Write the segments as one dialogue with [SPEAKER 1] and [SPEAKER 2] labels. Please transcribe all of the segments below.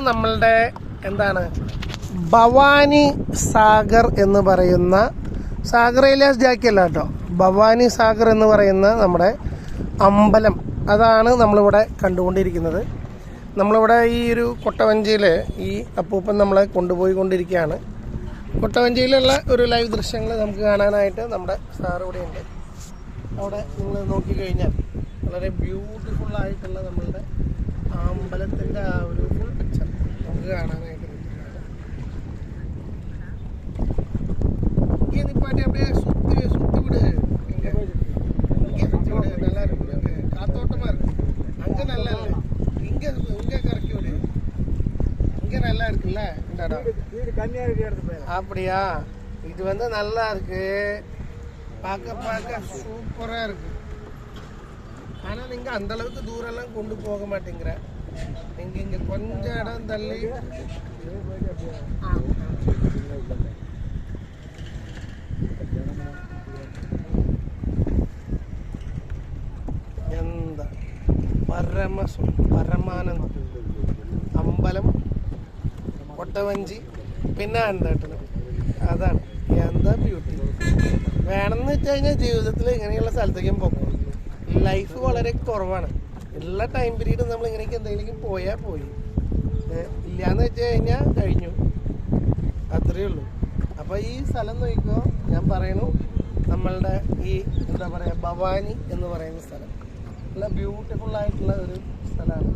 [SPEAKER 1] നമ്മളുടെ എന്താണ് ഭവാനി സാഗർ എന്ന് പറയുന്ന സാഗർ ഏലിയാസ് ജാക്കി അല്ല കേട്ടോ, ഭവാനി സാഗർ എന്ന് പറയുന്ന നമ്മുടെ അമ്പലം, അതാണ് നമ്മളിവിടെ കണ്ടുകൊണ്ടിരിക്കുന്നത്. നമ്മളിവിടെ ഈ ഒരു കൊട്ടവഞ്ചിയിൽ ഈ അപ്പൂപ്പൻ നമ്മളെ കൊണ്ടുപോയിക്കൊണ്ടിരിക്കുകയാണ്. കൊട്ടവഞ്ചിയിലുള്ള ഒരു ലൈവ് ദൃശ്യങ്ങൾ നമുക്ക് കാണാനായിട്ട് നമ്മുടെ സാർ ഇവിടെ ഉണ്ട്. അവിടെ നിങ്ങൾ നോക്കിക്കഴിഞ്ഞാൽ വളരെ ബ്യൂട്ടിഫുൾ ആയിട്ടുള്ള നമ്മളുടെ അമ്പലത്തിൻ്റെ ആ ഒരു ഫുൾ പിക്ചർ നമുക്ക് കാണാനായിട്ട് நிப்பாட்டி அப்படியே சுற்றி சுற்றி விடு. இங்கே சுற்றி விடு, நல்லா இருக்கு, காத்தோட்டமாக இருக்கு. அங்கே நல்லா இல்லை, இங்கே இங்கே கறக்கி விடு. இங்கே நல்லா இருக்குல்ல இந்த இடம். அப்படியா? இது வந்து நல்லா இருக்கு, பார்க்க பார்க்க சூப்பராக இருக்கு. ஆனால் நீங்கள் அந்தளவுக்கு தூரம்லாம் கொண்டு போக மாட்டேங்கிற. நீங்கள் இங்கே கொஞ்சம் இடம் தள்ளி എന്താ പരമാനന്ദം അമ്പലം കൊട്ടവഞ്ചി പിന്നെ അണ്ടേട്ടന്, അതാണ് എന്താ ബ്യൂട്ടി. വേണമെന്ന് വെച്ച് കഴിഞ്ഞാൽ ജീവിതത്തിൽ ഇങ്ങനെയുള്ള സ്ഥലത്തേക്കും പോകും. ലൈഫ് വളരെ കുറവാണ്. എല്ലാ ടൈം പീരീഡും നമ്മൾ ഇങ്ങനെയൊക്കെ എന്തെങ്കിലും പോയാൽ പോയി, ഇല്ലയെന്ന് വെച്ച് കഴിഞ്ഞാൽ കഴിഞ്ഞു, അത്രയേ ഉള്ളൂ. അപ്പോൾ ഈ സ്ഥലം നോക്കിക്കോ, ഞാൻ പറയണു നമ്മളുടെ ഈ എന്താ പറയുക ഭവാനി എന്ന് പറയുന്ന സ്ഥലം നല്ല ബ്യൂട്ടിഫുൾ ആയിട്ടുള്ള ഒരു സ്ഥലമാണ്.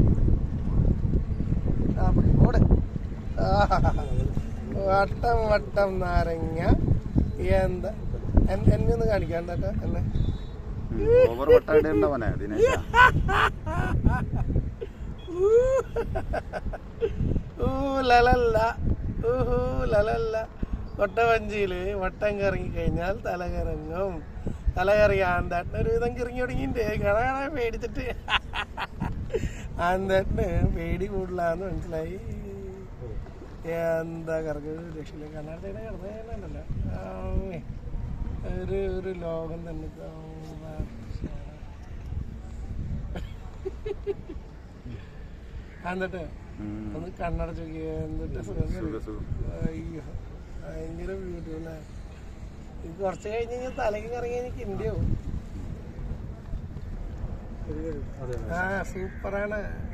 [SPEAKER 1] അവിടെ കൂടെ വട്ടം വട്ടം നാരങ്ങ എന്താ എന്നെ ഒന്ന് കാണിക്കാം എന്താ എന്നെ കൊട്ടവഞ്ചിയില് വട്ടം കറങ്ങി കഴിഞ്ഞാൽ തലകറങ്ങും. തലകറി ആന്താട്ടിന് ഒരു വിധം കിറങ്ങി തുടങ്ങിയിട്ട് കാണാൻ പേടിച്ചിട്ട് ആന്താട്ടിന് പേടി കൂടുതലാന്ന് മനസ്സിലായി. എന്താ കറക്ക് രക്ഷയില്ല, കർണാടകയുടെ കിടന്നല്ലോ ഒരു ലോകം തന്നെ. ആന്താട്ട് ഒന്ന് കണ്ണടച്ച് നോക്കിയ എന്നിട്ട് അയ്യോ ഭയങ്കര ബ്യൂട്ടിഫുൾ. ഇത് കുറച്ച് കഴിഞ്ഞ് കഴിഞ്ഞാൽ തലയ്ക്ക് കറങ്ങി എനിക്ക് ഇന്ത്യയാവും. ആ സൂപ്പറാണ്.